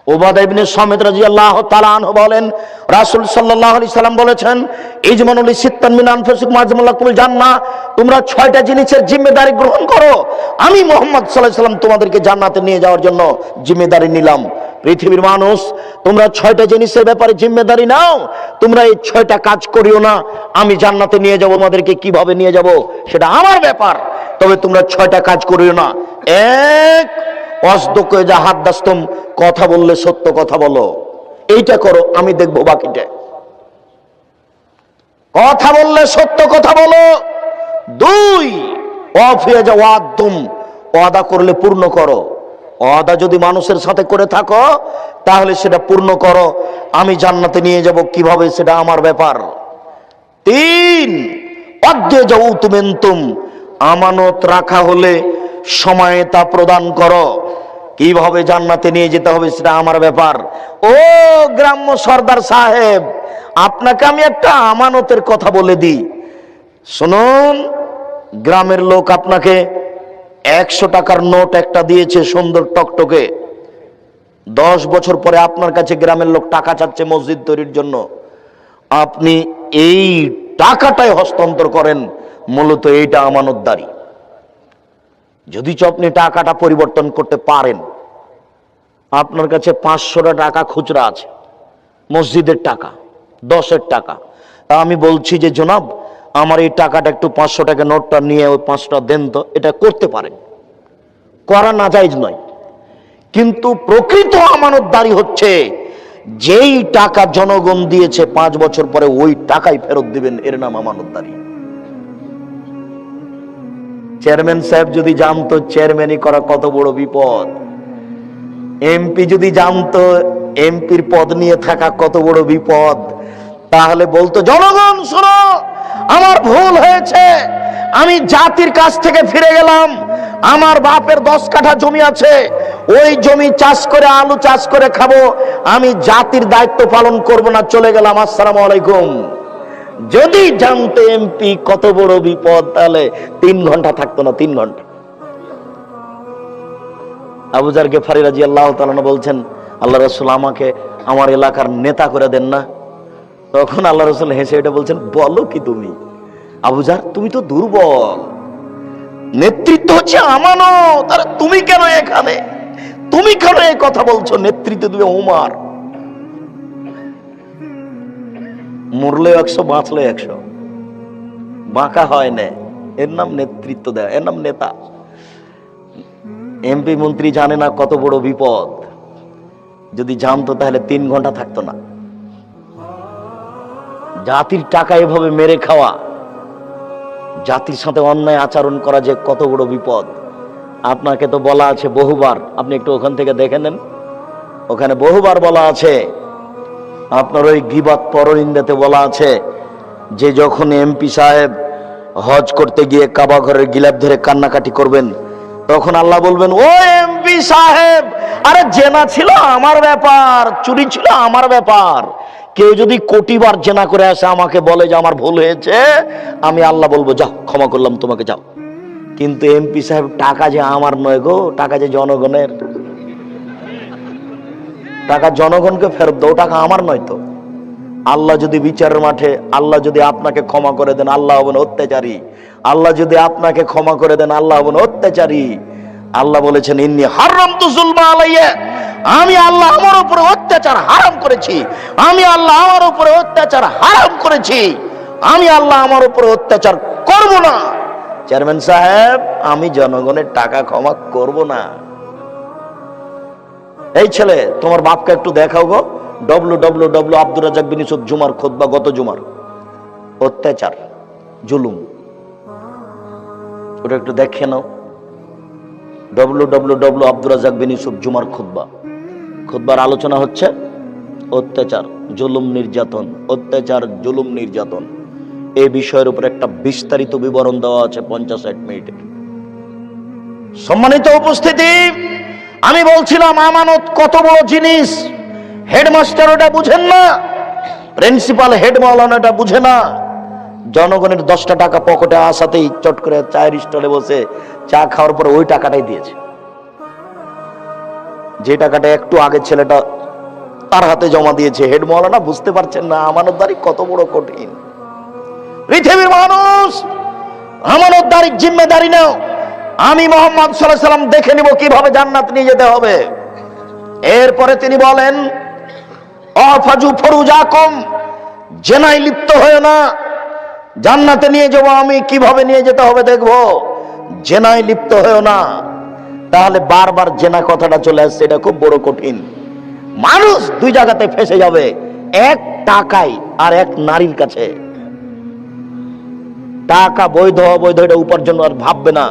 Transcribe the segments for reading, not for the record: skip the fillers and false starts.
উবাদা ইবনে সামিত রাদিয়াল্লাহু তাআলা আনহু বলেন, রাসূল সাল্লাল্লাহু আলাইহি সাল্লাম বলেছেন, ইজমানুল সিত্তান মিন আনফুসিকুম আযমালাকুল জান্নাহ, তোমরা 6টা জিনিসের জিম্মেদারি গ্রহণ করো, আমি মুহাম্মদ সাল্লাল্লাহু আলাইহি সাল্লাম তোমাদেরকে জান্নাতে নিয়ে যাওয়ার জন্য জিম্মেদারি নিলাম। পৃথিবীর মানুষ, তোমরা 6টা জিনিসের ব্যাপারে জিম্মেদারি নাও, তোমরা এই 6টা কাজ করিও না, আমি জান্নাতে নিয়ে যাব, তোমাদেরকে কিভাবে নিয়ে যাব সেটা আমার ব্যাপার, তবে তোমরা 6টা কাজ করিও না। এক, অসদকে যা হাদ্দাসতুম, কথা বললে সত্য কথা বলো, এইটা করো, আমি দেখবো বাকিটা। কথা বললে সত্য কথা বলো। 2, ওয়াফিয়া জাওয়াদতুম, ওয়াদা করলে পূর্ণ করো। ওয়াদা যদি মানুষের সাথে করে থাকো তাহলে সেটা পূর্ণ করো, আমি জান্নাতে নিয়ে যাব কিভাবে সেটা আমার ব্যাপার। 3, অদ্দে জাউতুমেন্তুম, আমানত রাখা হলে সময়ে তা প্রদান করো, কিভাবে জান্নাতে নিয়ে যেতে হবে সেটা আমার ব্যাপার। ও গ্রাম্য সর্দার সাহেব, আপনাকে আমি একটা আমানতের কথা বলে দিই, শুনুন। গ্রামের লোক আপনাকে 100 টাকার নোট একটা দিয়েছে, সুন্দর টকটকে। 10 বছর পরে আপনার কাছে গ্রামের লোক টাকা চাচ্ছে মসজিদ তৈরির জন্য, আপনি এই টাকাটাই হস্তান্তর করেন, মূলত এইটা আমানতদারি। যদি আপনি টাকাটা পরিবর্তন করতে পারেন, আপনার কাছে 500 টাকা খুচরা আছে, মসজিদের টাকা, 10-এর টাকা, তা আমি বলছি যে জনাব, আমার এই টাকাটা একটু 500 টাকা নোটটা নিয়ে ওই 5টা দেন তো, এটা করতে পারেন, করা না জায়েজ নয়। কিন্তু প্রকৃত আমানতদারি হচ্ছে যেই টাকা জনগণ দিয়েছে 5 বছর পরে ওই টাকাই ফেরত দিবেন, এর নাম আমানতদারি। চেয়ারম্যান সাহেব যদি জানতো চেয়ারম্যানই করা কত বড় বিপদ, এমপি যদি জানতো এমপির পদ নিয়ে থাকা কত বড় বিপদ, তাহলে বলতো, জনগণ শোনো, আমার ভুল হয়েছে, আমি জাতির কাছ থেকে ফিরে গেলাম, আমার বাপের 10 কাঠা জমি আছে, ওই জমি চাষ করে আলু চাষ করে খাবো, আমি জাতির দায়িত্ব পালন করব না, চলে গেলাম, আসসালামু আলাইকুম। যদি জানতো এমপি কত বড় বিপদ, তাহলে 3 ঘন্টা থাকতো না, 3 ঘন্টা। আবু যার গেফারি রাদিয়াল্লাহু তাআলা বলছেন, আল্লাহ রাসূল আমাকে আমার এলাকার নেতা করে দেন না। তখন আল্লাহ রাসূল হেসে এটা বলছেন, বলো কি তুমি আবু যার, তুমি তো দুর্বল, নেতৃত্ব হচ্ছে আমানত, আর তুমি কেন এখানে, তুমি কেন এই কথা বলছো, নেতৃত্ব দিবে উমর। মরলে 100, বাঁচলে 100, বাঁকা হয় না, এর নাম নেতৃত্ব দেয়, এর নাম নেতা। এমপি মন্ত্রী জানে না কত বড় বিপদ, যদি জানতো তাহলে 3 ঘন্টা থাকতো না। জাতির টাকা এভাবে মেরে খাওয়া, জাতির সাথে অন্যায় আচরণ করা যে কত বড় বিপদ, আপনাকে তো বলা আছে বহুবার, আপনি একটু ওখান থেকে দেখে নেন, ওখানে বহুবার বলা আছে। আপনার ওই গীবত পরনিন্দাতে বলা আছে যে যখন এমপি সাহেব হজ করতে গিয়ে কাবা ঘরের গিলাপ ধরে কান্নাকাটি করবেন, তখন আল্লাহ বলবেন, ও এমপি সাহেব, আরে জেনা ছিল আমার ব্যাপার, চুরি ছিল আমার ব্যাপার, কেউ যদি কোটিবার জেনা করে আসে আমাকে বলে যে আমার ভুল হয়েছে, আমি আল্লাহ বলবো যাও, ক্ষমা করলাম তোমাকে, যাও। কিন্তু এমপি সাহেব, টাকা যে আমার নয় গো, টাকা যে জনগণের, টাকা জনগণকে ফেরত দাও, টাকা আমার নয় তো। আল্লাহ যদি বিচারের মাঠে, আল্লাহ যদি আপনাকে ক্ষমা করে দেন, আল্লাহ হবেন অত্যাচারী। আল্লাহ যদি আপনাকে ক্ষমা করে দেন, আল্লাহ হবেন অত্যাচারী। আল্লাহ বলেছেন, ইন্নী হারামতু যুলমা আলাইয়া, আমি আল্লাহ আমার উপরে অত্যাচার হারাম করেছি, আমি আল্লাহ আমার উপরে অত্যাচার হারাম করেছি, আমি আল্লাহ আমার উপরে অত্যাচার করব না। চেয়ারম্যান সাহেব, আমি জনগণের টাকা ক্ষমা করব না। এই ছেলে, তোমার বাপকে একটু দেখাও গো, www আব্দুর রাজ্জাক বিন ইউসুফ জুমার খুতবা, গত জুমার, অত্যাচার জুলুম, ওটা একটু দেখে নাও। www আব্দুর রাজ্জাক বিন ইউসুফ জুমার খুতবা, খুতবার আলোচনা হচ্ছে অত্যাচার, জুলুম, নির্যাতন, অত্যাচার, জুলুম, নির্যাতন, এই বিষয়ের উপর একটা বিস্তারিত বিবরণ দেওয়া আছে 50-60 মিনিটের। সম্মানিত উপস্থিতি, আমি বলছিলাম আমানত কত বড় জিনিস। হেডমাস্টার ওটা বুঝেন না, প্রিন্সিপাল হেড মাওলানা এটা বুঝে না। জনগণের 10টা টাকা পকেটে আসাতেই চট করে চায়ের স্টলে বসে চা খাওয়ার পরে ওই টাকাটাই দিয়েছে। যে টাকাটা একটু আগে ছেলেটা তার হাতে জমা দিয়েছে, হেড মাওলানা বুঝতে পারছেন না আমানতদারি কত বড় কঠিন। পৃথিবীর মানুষ, আমানতদারির জিম্মেদারি নাও। আমি মুহাম্মদ সাল্লাল্লাহু আলাইহি সাল্লাম দেখে নিব কিভাবে জান্নাত নিয়ে যেতে হবে। এরপরে তিনি বলেন, আফাজু ফরুজাকুম, জেনায় লিপ্ত হয়ে না, জান্নাতে নিয়ে যাব আমি, কিভাবে নিয়ে যেতে হবে দেখবো। জেনায় লিপ্ত হয়েও না। তাহলে বারবার জেনা কথাটা চলে আসছে, এটা খুব বড় কঠিন। মানুষ দুই জায়গাতে ফেসে যাবে, এক টাকায় আর এক নারীর কাছে। টাকা বৈধ অবৈধ এটা উপার্জন আর ভাববে না।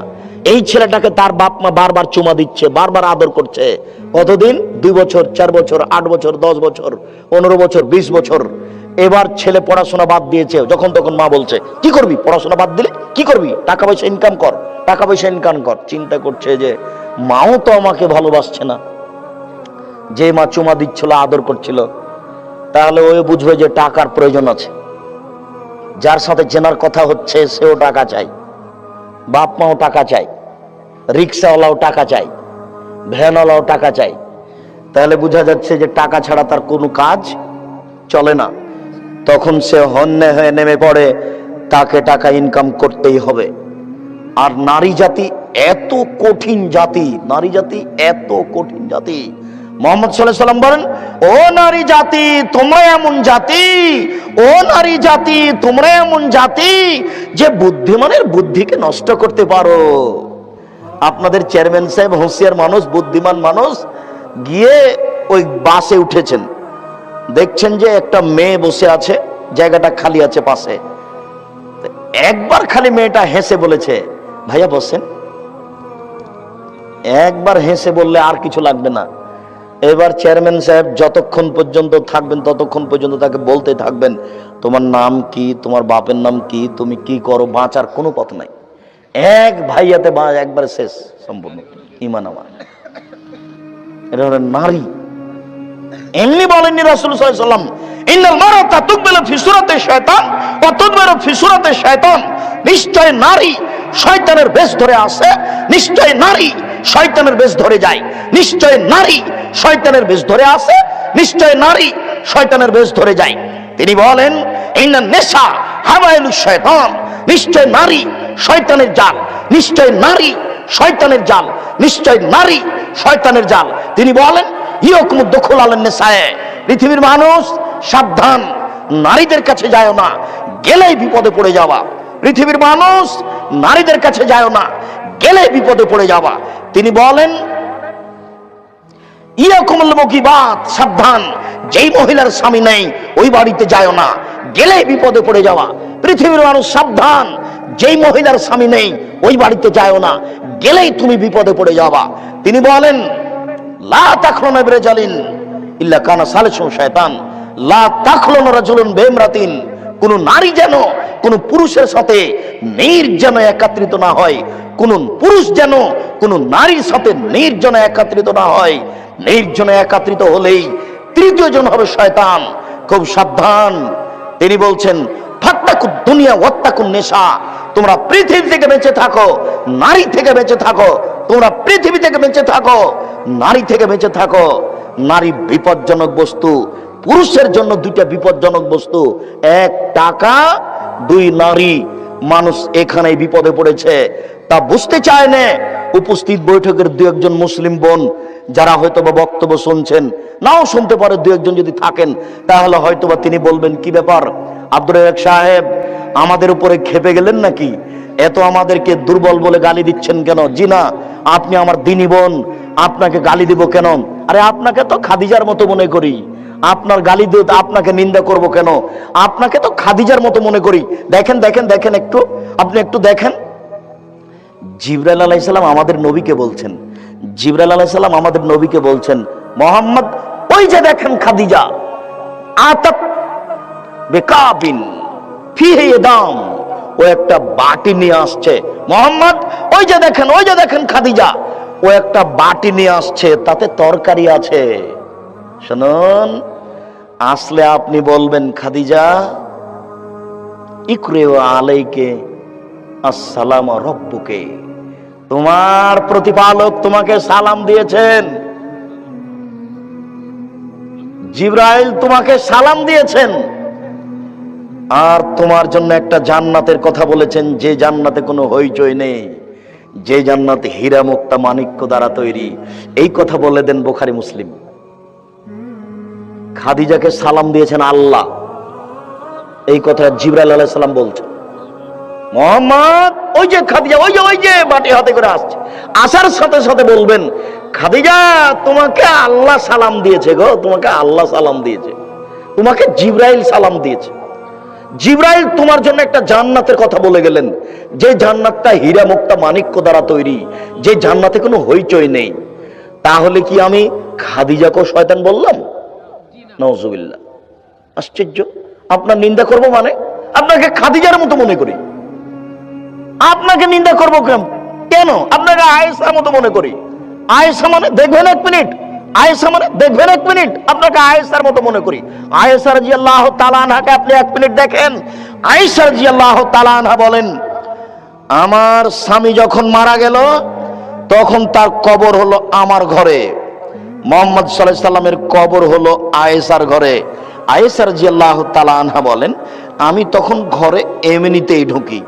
এই ছেলেটাকে তার বাপ মা বারবার চুমা দিচ্ছে, বারবার আদর করছে। কতদিন? 2 বছর, 4 বছর, 8 বছর, 10 বছর, 15 বছর, 20 বছর। এবার ছেলে পড়াশোনা বাদ দিয়েছে, যখন তখন মা বলছে কি করবি, পড়াশোনা বাদ দিলে কি করবি, টাকা পয়সা ইনকাম কর, টাকা পয়সা ইনকাম কর। চিন্তা করছে যে মাও তো আমাকে ভালোবাসছে না, যে মা চুমা দিচ্ছিল, আদর করছিল, তাহলে ওই বুঝবে যে টাকার প্রয়োজন আছে। যার সাথে জেনার কথা হচ্ছে সেও টাকা চাই, বাপ মাও টাকা চাই, রিক্সাওয়ালাও টাকা চাই, ভ্যানওয়ালাও টাকা চাই। তাহলে বোঝা যাচ্ছে যে টাকা ছাড়া তার কোনো কাজ চলে না। তখন সে হন্যে হয়ে নেমে পড়ে, তাকে টাকা ইনকাম করতেই হবে। আর নারী জাতি এত কঠিন জাতি, নারী জাতি এত কঠিন জাতি। মুহাম্মদ সাল্লাল্লাহু আলাইহি সাল্লাম বলেন, ও নারী জাতি তোমরা এমন জাতি, ও নারী জাতি তোমরা এমন জাতি যে বুদ্ধিমানের বুদ্ধিকে নষ্ট করতে পারো। আপনাদের চেয়ারম্যান সাহেব হুঁশিয়ার মানুষ, বুদ্ধিমান মানুষ, গিয়ে ওই বাসে উঠেছেন, দেখছেন যে একটা মেয়ে বসে আছে, জায়গাটা খালি আছে পাশে। একবার খালি মেয়েটা হেসে বলেছে, ভাইয়া বসেন। একবার হেসে বললে আর কিছু লাগবে না। এবার চেয়ারম্যান সাহেব যতক্ষণ পর্যন্ত থাকবেন ততক্ষণ পর্যন্ত তাকে বলতে থাকবেন, তোমার নাম কি, তোমার বাপের নাম কি, তুমি কি করো, বাঁচার কোনো পথ নাই। এক ভাইয়াতে একবার শেষ সম্পূর্ণ ঈমান আমার। এটা হলো নারী। এমনি বলেননি রাসূল সাল্লাল্লাহু আলাইহি ওয়াসাল্লাম, ইন্নাল মারাতা তুকবিলু ফি সূরাতি শায়তান ওয়া তুদবিরু ফি সূরাতি শায়তান। নিশ্চয় নারী শয়তানের বেশ ধরে আসে, নিশ্চয় নারী শয়তানের বেশ ধরে যায়, নিশ্চয় নারী শয়তানের বেশ ধরে আসে, নিশ্চয় নারী শয়তানের বেশ ধরে যায়। তিনি বলেন, ইন্নান নিসা হাওয়াইলুশ শায়তান, নিশ্চয় নারী শয়তানের জাল, নিশ্চয় নারী শয়তানের জাল, নিশ্চয় নারী শয়তানের জাল। তিনি বলেন, ইয়াকুমুদ দুখুল আলান নিসায়ে, পৃথিবীর মানুষ সাবধান, নারীদের কাছে যায় না, গেলেই বিপদে পড়ে যাওয়া। পৃথিবীর মানুষ নারীদের কাছে যায় না, গেলে বিপদে পড়ে যাওয়া। তিনি বলেন, ইয়াকুমুল মুকিবাত, সাবধান, যেই মহিলার স্বামী নেই ওই বাড়িতে যায় না, গেলে বিপদে পড়ে যাওয়া। পৃথিবীর মানুষ সাবধান, যেই মহিলার স্বামী নেই ওই বাড়িতে যায় না, গেলেই তুমি বিপদে পড়ে যাওয়া। তিনি বলেন, লা তাখলুনা বিরাজালিন ইল্লা কানা সালিসু শায়তান, লা তাখলুনা রাজুলুন বিমরাতিন, কোন নারী যেন কোন পুরুষের সাথে নির্জন একত্রিত না হয়, কোন পুরুষ যেন কোন নারীর সাথে নির্জন একত্রিত না হয়। নির্জন একত্রিত হলেই তৃতীয় জন হবে শয়তান। খুব সাবধান। তিনি বলছেন, ফাত্তাকুদ দুনিয়া ওয়াত্তাকুন নিসা, তোমরা পৃথিবী থেকে বেঁচে থাকো, নারী থেকে বেঁচে থাকো, তোমরা পৃথিবী থেকে বেঁচে থাকো, নারী থেকে বেঁচে থাকো। নারী বিপজ্জনক বস্তু, পুরুষের জন্য দুইটা বিপজ্জনক বস্তু, এক টাকা, দুই নারী। মানুষ এখানেই বিপদে পড়েছে, তা বুঝতে চায় না। উপস্থিত বৈঠকের দু একজন মুসলিম বোন যারা হয়তোবা বক্তব্য শুনছেন, নাও শুনতে পারে, দু একজন যদি থাকেন তাহলে হয়তোবা তিনি বলবেন, কি ব্যাপার আব্দুর রাজ্জাক সাহেব, আমাদের উপরে খেপে গেলেন নাকি? এত আমাদেরকে দুর্বল বলে গালি দিচ্ছেন কেন? জি না, আপনি আমার দিনী বোন, আপনাকে গালি দিব কেন? আরে আপনাকে তো খাদিজার মতো মনে করি, আপনার গালি দিয়ে আপনাকে নিন্দা করব কেন? আপনাকে তো খাদিজার মতো মনে করি। দেখেন দেখেন দেখেন, একটু আপনি একটু দেখেন, জিবরাইল আলাইহিস সালাম আমাদের নবীকে বলছেন, জিবরাইল আলাইহিস সালাম আমাদের নবীকে বলছেন, মুহাম্মদ ওই যে দেখেন খাদিজা আতাত বিকাবিন ফিহি ইদাম, ও একটা বাটি নিয়ে আসছে। মুহাম্মদ ওই যে দেখেন, ওই যে দেখেন খাদিজা, ও একটা বাটি নিয়ে আসছে, তাতে তরকারি আছে। শুনুন, আসলে আপনি বলবেন, খাদিজা ইকরিউ আলাইকে আসসালাম রব্বুকে, তোমার প্রতিপালক তোমাকে সালাম দিয়েছেন। জিবরাইল তোমাকে সালাম দিয়েছেন আর তোমার জন্য একটা জান্নাতের কথা বলেছেন, যে জান্নাতে কোনো হইচই নেই, যে জান্নাতে হীরা মুক্তা মাণিক্য দ্বারা তৈরি। এই কথা বলে দেন বুখারী মুসলিম। খাদিজাকে সালাম দিয়েছেন আল্লাহ, এই কথা জিবরাইল আলাইহিস সালাম বলছেন। মোহাম্মদ ওই যে খাদিজা, ওই যে বাটি হাতে করে আসছে, আসার সাথে সাথে বলবেন, খাদিজা তোমাকে আল্লাহ সালাম দিয়েছে গো, তোমাকে আল্লাহ সালাম দিয়েছে, তোমাকে জিবরাইল সালাম দিয়েছে। জিবরাইল তোমার জন্য একটা জান্নাতের কথা বলে গেলেন, যে জান্নাতটা হীরা মুক্তা মাণিক্য দ্বারা তৈরি, যে জান্নাতে কোনো হইচই নেই। তাহলে কি আমি খাদিজাকেও শয়তান বললাম? নাউজুবিল্লাহ। আশ্চর্য। আপনার নিন্দা করব মানে আপনাকে খাদিজার মতো মনে করি, আপনাকে নিন্দা করব কেন? আপনাকে আয়েশার মতো মনে করি। আয়েশা মানে দেখবেন এক মিনিট, আয়েশা মানে দেখবেন এক মিনিট, আপনাকে আয়েশার মতো মনে করি। আয়েশা রাদিয়াল্লাহু তাআলা আনহাকে আপনি এক মিনিট দেখেন। আয়েশা রাদিয়াল্লাহু তাআলা আনহা বলেন, আমার স্বামী যখন মারা গেল তখন তার কবর হলো আমার ঘরে, মুহাম্মদ সাল্লাল্লাহু আলাইহি সাল্লামের কবর হলো আয়েশার ঘরে। আয়েশা রাদিয়াল্লাহু তাআলা আনহা বলেন, আমি তখন ঘরে এমনিতেই ঢুকি,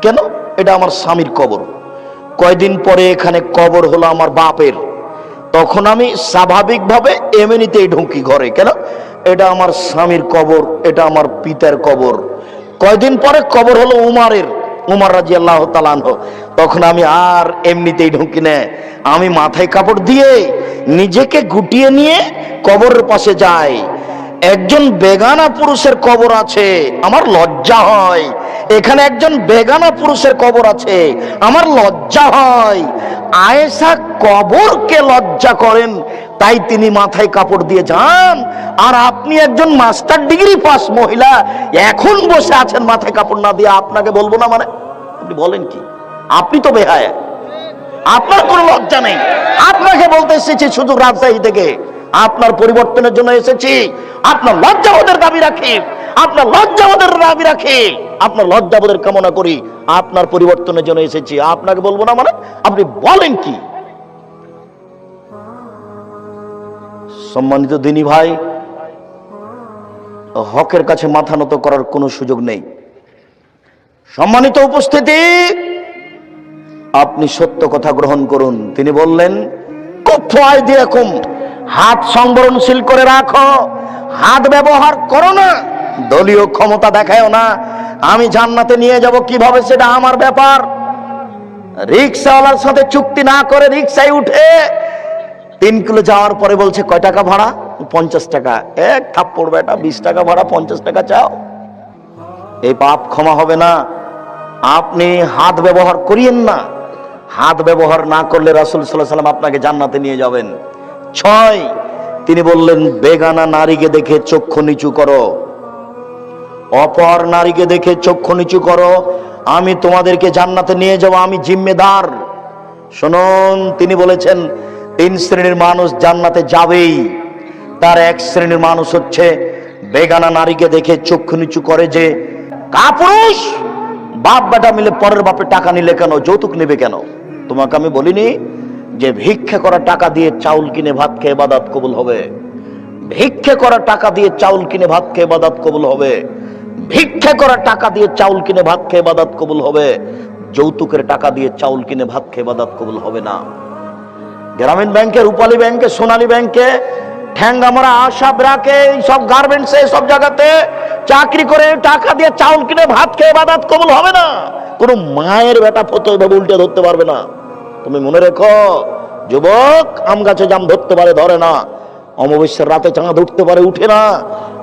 কেন? এটা আমার স্বামীর কবর। কয়দিন পরে এখানে কবর হলো আমার বাপের, তখন আমি স্বাভাবিকভাবে এমনিতেই ঢুকি ঘরে, কেন? এটা আমার স্বামীর কবর, এটা আমার পিতার কবর। কয়দিন পরে কবর হলো উমারের, উমর রাদিয়াল্লাহু তাআলা আনহু, তখন আমি আর এমনিতেই ঢুকি না, আমি মাথায় কাপড় দিয়ে নিজেকে গুটিয়ে নিয়ে কবরের পাশে যাই। একজন বেগানা পুরুষের কবর আছে, আমার লজ্জা হয়। এখানে একজন বেগানা পুরুষের কবর আছে, আমার লজ্জা হয়। আয়েশা কবরকে লজ্জা করেন, তাই তিনি মাথায় কাপড় দিয়ে যান। আর আপনি একজন মাস্টার ডিগ্রি পাস মহিলা এখন বসে আছেন মাথায় কাপড় না দিয়ে, আপনাকে বলবো না মানে? আপনি বলেন কি? আপনি তো বেহায়া, আপনার কোনো লজ্জা নেই। আপনাকে বলতে এসেছি শুধু রাজশাহী থেকে, আপনার পরিবর্তনের জন্য এসেছি। আপনার লজ্জাবোধের দাবি রাখি, আপনার লজ্জাবোধের দাবি রাখি, আপনার লজ্জাবোধের কামনা করি, আপনার পরিবর্তনের জন্য এসেছি। আপনাকে বলবো না মানে? আপনি বলেন কি? সম্মানিত দিনী ভাই, হকের কাছে মাথা নত করার কোনো সুযোগ নেই। সম্মানিত উপস্থিতি, আপনি সত্য কথা গ্রহণ করুন। তিনি বললেন, কুফু আইদিয়াকুম, হাত সংবরণশীল করে রাখো, হাত ব্যবহার করো না, দলীয় ক্ষমতা দেখায়ও না। আমি জান্নাতে নিয়ে যাব কিভাবে সেটা আমার ব্যাপার। রিকশাওয়ালার সাথে চুক্তি না করে রিকশায় উঠে 3 কিলো যাওয়ার পরে বলছে, কয় টাকা ভাড়া? 50 টাকা। এক থাপ্পড় বেটা, 20 টাকা ভাড়া, 50 টাকা চাও। এই পাপ ক্ষমা হবে না। আপনি হাত ব্যবহার করিয়েন না। হাত ব্যবহার না করলে রাসূল সাল্লাল্লাহু আলাইহি ওয়াসাল্লাম আপনাকে জান্নাতে নিয়ে যাবেন। 6, তিনি বললেন, বেগানা নারীকে দেখে চক্ষু নিচু করো, অপর নারীকে দেখে চক্ষু নিচু করো, আমি তোমাদেরকে জান্নাতে নিয়ে যাব, আমি জিম্মেদার। শুনুন, তিনি বলেছেন 3 শ্রেণীর মানুষ জান্নাতে যাবেই। তার 1 শ্রেণীর মানুষ হচ্ছে বেগানা নারীকে দেখে চক্ষু নিচু করে, যে কাপুরুষ, বাপ বেটা মিলে পরের বাপে টাকা নিলে কেন, যৌতুক নেবে কেন? তোমাকে আমি বলিনি যে ভিক্ষা করা টাকা দিয়ে চাউল কিনে ভাত খেয়ে ইবাদত কবুল হবে? ভিক্ষা করা টাকা দিয়ে চাউল কিনে ভাত খেয়ে ইবাদত কবুল হবে? ভিক্ষা করা টাকা দিয়ে চাউল কিনে ভাত খেয়ে ইবাদত কবুল হবে? যৌতুকের টাকা দিয়ে চাউল কিনে ভাত খেয়ে ইবাদত কবুল হবে না। গ্রামীণ ব্যাংকে, রূপালী ব্যাংকে, সোনালী ব্যাংকে, ঠ্যাঙ্গামারা, আশা ব্রাকে, সব গার্মেন্টসে, সব জায়গাতে চাকরি করে টাকা দিয়ে চাউল কিনে ভাত খেয়ে ইবাদত কবুল হবে না। কোন মায়ের বেটা ফতো এভাবে উল্টে ধরতে পারবে না। তুমি মনে রেখো, যুবক, আম গাছে জাম ধরতে পারে, ধরে না। অমাবস্যার রাতে চাঁদ উঠতে পারে, উঠে না।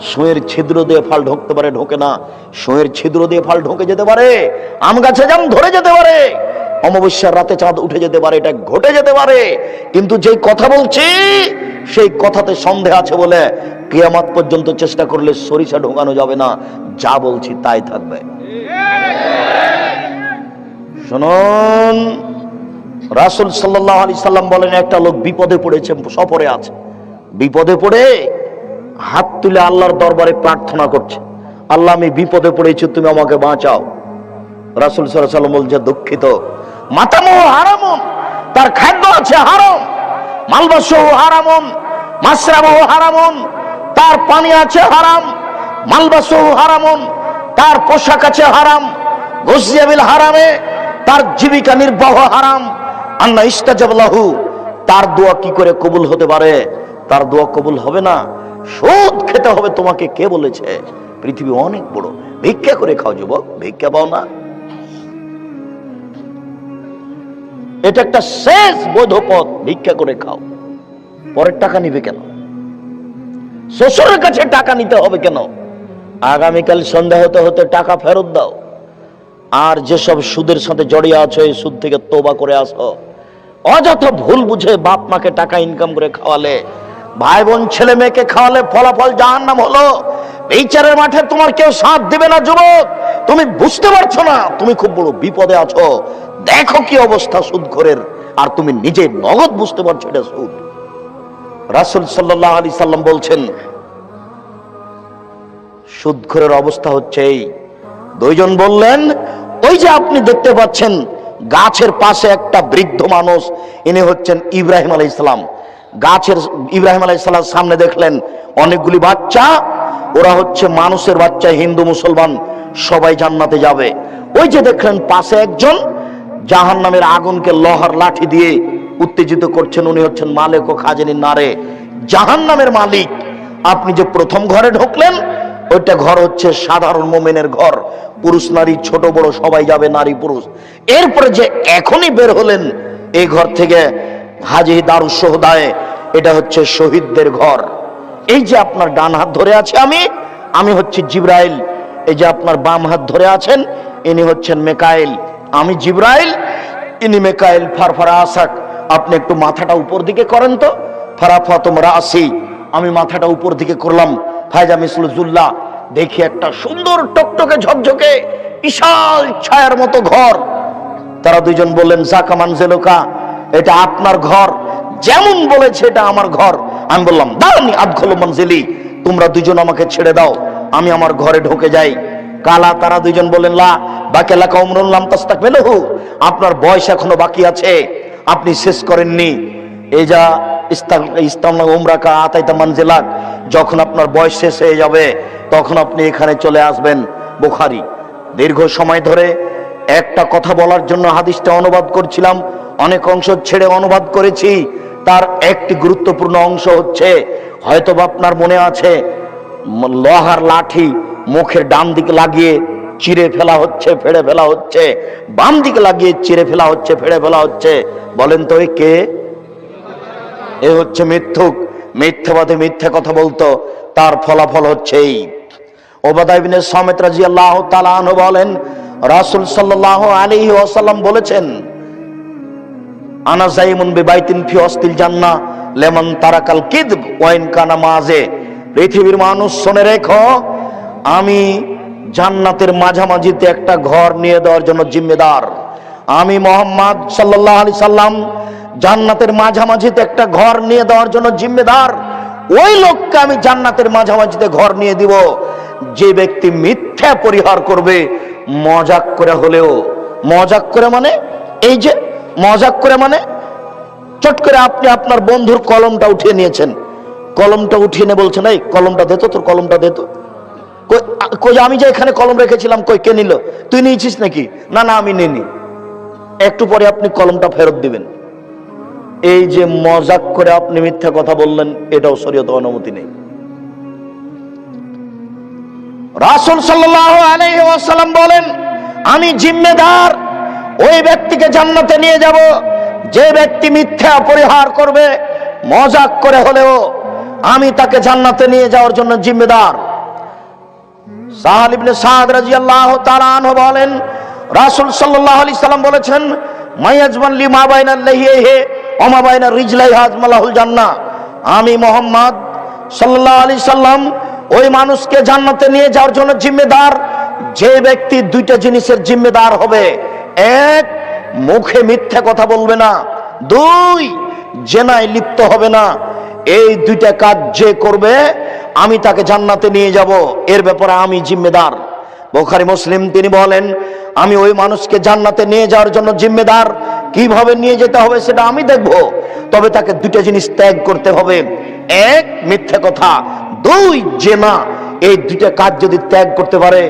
সুঁয়ের ছিদ্র দিয়ে ফাল ঢুকতে পারে, ঢোকে না। সুঁয়ের ছিদ্র দিয়ে ফাল ঢুকে যেতে পারে, আম গাছে জাম ধরে যেতে পারে, অমাবস্যার রাতে চাঁদ উঠে যেতে পারে, এটা ঘটে যেতে পারে। কিন্তু যেই কথা বলছি সেই কথাতে সন্দেহ আছে বলে কিয়ামত পর্যন্ত চেষ্টা করলে সরিষা ঢোকানো যাবে না। যা বলছি তাই থাকবে। শুনুন, রাসূল সাল্লাল্লাহু আলাইহি সাল্লাম বলেন, একটা লোক বিপদে পড়েছে, সফরে আছে, বিপদে পড়ে হাত তুলে আল্লাহর দরবারে প্রার্থনা করছে, আল্লাহ আমি বিপদে পড়েছি, তুমি আমাকে বাঁচাও। রাসূল সাল্লাল্লাহু আলাইহি সাল্লাম বলছে, দুঃখিত, মাতামুহু হারামুন, তার খাদ্য আছে হারাম, মালবাসুহু হারামুন, মাশরাবুহু হারামুন, তার পানি আছে হারাম, মালবাসুহু হারামুন, তার পোশাক আছে হারাম, গুযিয়া বিল হারামে, তার জীবিকা নির্বাহ হারাম। আন্না ইস্তাজাব লাহু, তার দোয়া কি করে কবুল হতে পারে? তার দোয়া কবুল হবে না। সুদ খেতে হবে তোমাকে কে বলেছে? পৃথিবী অনেক বড়, ভিক্ষা করে খাও যুবক, ভিক্ষা পাও না? এটা একটা শেষ বৈধ পথ, ভিক্ষা করে খাও। পরের টাকা নিবে কেন? শ্বশুরের কাছে টাকা নিতে হবে কেন? আগামীকাল সন্ধ্যা হতে হতে টাকা ফেরত দাও। আর যেসব সুদের সাথে জড়িয়ে আছো, এই সুদ থেকে তওবা করে আসো। অযথা ভুল বুঝে বাপ মাকে টাকা ইনকাম করে খাওয়ালে, ভাই বোন ছেলে মেয়েকে খাওয়ালে ফলাফল জাহান্নাম হলো। বিচারের মাঠে তোমার কেউ সাথ দিবে না যুবক। তুমি বুঝতে পারছো না তুমি খুব বড় বিপদে আছো। দেখো কি অবস্থা সুদখোরের, আর তুমি নিজে নগদ বুঝতে পারছো এটা সুদ। রাসূল সাল্লাল্লাহু আলাইহি সাল্লাম বলছেন, সুদখোরের অবস্থা হচ্ছে এই। দুইজন বললেন, ওই যে আপনি দেখতে পাচ্ছেন গাছের পাশে একটা বৃদ্ধ মানুষ, ইনি হচ্ছেন ইব্রাহিম আলাইহিস সালাম। গাছের ইব্রাহিম আলাইহিস সালাম সামনে দেখলেন অনেকগুলি বাচ্চা, ওরা হচ্ছে মানুষের বাচ্চা, হিন্দু মুসলমান সবাই জান্নাতে যাবে। ওই যে দেখলেন পাশে একজন জাহান্নামের আগুনকে লোহার লাঠি দিয়ে উত্তেজিত করছেন, উনি হচ্ছেন মালিক ও খাজানির নারে, জাহান্নামের মালিক। আপনি যে প্রথম ঘরে ঢুকলেন, ওইটা ঘর হচ্ছে সাধারণ মুমিনের ঘর, পুরুষ নারী ছোট বড় সবাই যাবে, নারী পুরুষ। এরপরে যে এখনই বের হলেন এই ঘর থেকে, হাজী দারুস শুহাদায়ে, এটা হচ্ছে শহীদদের ঘর। এই যে আপনার ডান হাত ধরে আছে আমি হচ্ছে জিবরাইল। এই যে আপনার বাম হাত ধরে আছেন, ইনি হচ্ছেন মেকাইল। আমি জিবরাইল, ইনি মেকাইল। ফারফারা আসাক, আপনি একটু মাথাটা উপর দিকে করেন তো। ফারাফাতুম রাসি, আমি মাথাটা উপর দিকে করলাম। ফায়জা মিসলু জুল্লাহ, দেখি একটা সুন্দর টকটকে ঝকঝকে বিশাল ছায়ার মতো ঘর। তারা দুইজন বললেন, জাকা মানজিলুকা, এটা আপনার ঘর। যেমন বলেছে এটা আমার ঘর। আমি বললাম, দাঁড়ানি আদখুলু মানজিলি, তোমরা দুজন আমাকে ছেড়ে দাও, আমি আমার ঘরে ঢুকে যাই। কালা, তারা দুইজন বললেন, লা বাকি লাকা উমরুন লাম তাস্তাকমিলহু, আপনার বয়স এখনো বাকি আছে, আপনি শেষ করেননি। এই যা ইস্তামনা উমরাকা আতাইতা মানজিলাক, যখন আপনার বয়স শেষ হয়ে যাবে তখন আপনি এখানে চলে আসবেন। বুখারী। দীর্ঘ সময় ধরে একটা কথা বলার জন্য হাদিসটা অনুবাদ করছিলাম, অনেক অংশ ছেড়ে অনুবাদ করেছি। তার একটি গুরুত্বপূর্ণ অংশ হচ্ছে, হয়তোবা আপনার মনে আছে, লোহার লাঠি মুখের ডান দিকে লাগিয়ে চিরে ফেলা হচ্ছে, ফেড়ে ফেলা হচ্ছে, বাম দিকে লাগিয়ে চিরে ফেলা হচ্ছে, ফেড়ে ফেলা হচ্ছে। বলেন তো এ কে? এ হচ্ছে মিথ্যুক, মিথ্যাবাদী, মিথ্যা কথা বলতো, তার ফলাফল হচ্ছে এই। উবাদা ইবনে সামিত রাদিয়াল্লাহু তাআলা আনহু বলেন, রাসূল সাল্লাল্লাহু আলাইহি ওয়াসাল্লাম বলেছেন, আনা যাইমুন বিবাইতিন ফি ওয়াসতিল জান্নাহ লিমান তারাকাল কিযব ওয়া ইন কানা মাযে। পৃথিবীর মানুষ শুনে রেখো, আমি জান্নাতের মাঝামাঝিতে একটা ঘর নিয়ে দেওয়ার জন্য জিম্মেদার। আমি মুহাম্মদ সাল্লাল্লাহু আলাইহি সাল্লাম জান্নাতের মাঝামাঝিতে একটা ঘর নিয়ে দেওয়ার জন্য জিম্মেদার। ওই লোককে আমি জান্নাতের মাঝামাঝিতে ঘর নিয়ে দিব যে ব্যক্তি মিথ্যা পরিহার করবে, মজাক করে হলেও। মজাক করে মানে, এই যে মজাক করে মানে, চট করে আপনি আপনার বন্ধুর কলমটা উঠিয়ে নিয়েছেন, কলমটা উঠিয়ে নিয়ে বলছেন, এই কলমটা দে তো, তোর কলমটা দে তো। কই আমি যে এখানে কলম রেখেছিলাম, কই কে নিল? তুই নিয়েছিস নাকি? না না আমি নিইনি। একটু পরে আপনি কলমটা ফেরত দিবেন। এই যে মজাক করে আপনি মিথ্যা কথা বললেন, এটাও শরীয়তে অনুমতি নেই। রাসূল সাল্লাল্লাহু আলাইহি ওয়াসাল্লাম বলেন, আমি জিম্মেদার ওই ব্যক্তিকে জান্নাতে নিয়ে যাব যে ব্যক্তি মিথ্যা পরিহার করবে, মজাক করে হলেও আমি তাকে জান্নাতে নিয়ে যাওয়ার জন্য জিম্মেদার। সাহাল ইবনে সাদ রাদিয়াল্লাহু তাআলা আনহু বলেন, রাসূল সাল্লাল্লাহু আলাইহি সাল্লাম বলেছেন, মায়াজমান লিমা বাইনা লাহিহি ওয়া মা বাইনা রিজলাইহি আজমালাহুল জান্নাহ। আমি মুহাম্মদ সাল্লাল্লাহু আলাইহি সাল্লাম ওই মানুষকে জান্নাতে নিয়ে যাওয়ার জন্য জিম্মেদার যে ব্যক্তি দুইটা জিনিসের জিম্মেদার হবে। এক, মুখে মিথ্যা কথা বলবে না। দুই, জেনায় লিপ্ত হবে না। এই দুইটা কাজ যে করবে, আমি তাকে জান্নাতে নিয়ে যাব, এর ব্যাপারে আমি জিম্মেদার। বুখারী মুসলিম তিনি বলেন, আমি ওই মানুষকে জান্নাতে নিয়ে যাওয়ার জন্য জিম্মেদার। কিভাবে নিয়ে যেতে হবে সেটা আমি দেখব, তবে তাকে দুইটা জিনিস ত্যাগ করতে হবে। এক, মিথ্যা কথা। দুই জেনা, এই দুইটা কাজ যদি ত্যাগ করতে পারে,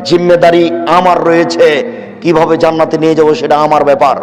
জিম্মেদারি আমার রয়েছে, কিভাবে জান্নাতে নিয়ে যাব সেটা আমার ব্যাপার।